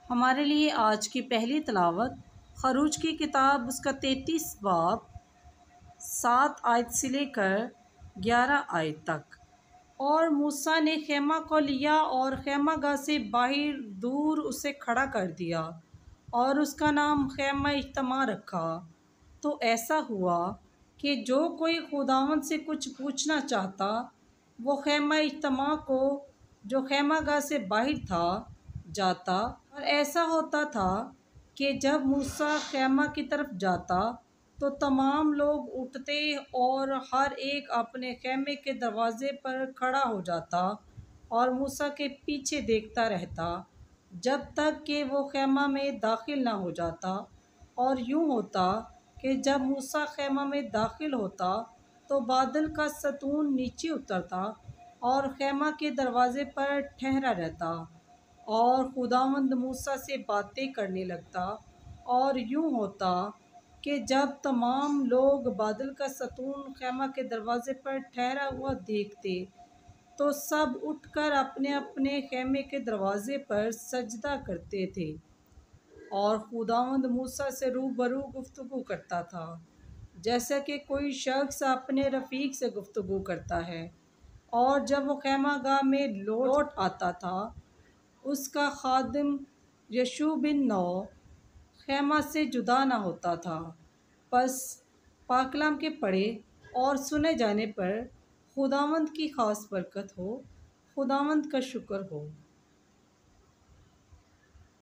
हमारे लिए आज की पहली तिलावत खरूज की किताब उसका 33 बाब 7 आयत से लेकर 11 आयत तक। और मूसा ने खेमा को लिया और खेमा गाह से बाहर दूर उसे खड़ा कर दिया और उसका नाम खेमा इज्तिमा रखा। तो ऐसा हुआ कि जो कोई खुदावंद से कुछ पूछना चाहता वो खेमा इज्तिमा को जो खेमा गाह से बाहर था जाता। और ऐसा होता था कि जब मूसा खेमा की तरफ जाता तो तमाम लोग उठते और हर एक अपने खेमे के दरवाज़े पर खड़ा हो जाता और मूसा के पीछे देखता रहता जब तक कि वो खेमा में दाखिल ना हो जाता। और यूँ होता कि जब मूसा खेमा में दाखिल होता तो बादल का सतून नीचे उतरता और खेमा के दरवाज़े पर ठहरा रहता और खुदावंद मूसा से बातें करने लगता। और यूँ होता कि जब तमाम लोग बादल का सतून खेमा के दरवाज़े पर ठहरा हुआ देखते तो सब उठकर अपने अपने खेमे के दरवाज़े पर सजदा करते थे। और खुदावंद मूसा से रूबरू गुफ्तगू करता था जैसा कि कोई शख्स अपने रफ़ीक से गुफ्तगू करता है। और जब वो खेमा गाह में लौट आता था उसका खादिम यशू बिन नौ खेमा से जुदा ना होता था। बस पाकलाम के पढ़े और सुने जाने पर खुदावंद की ख़ास बरकत हो। खुदावंद का शुक्र हो।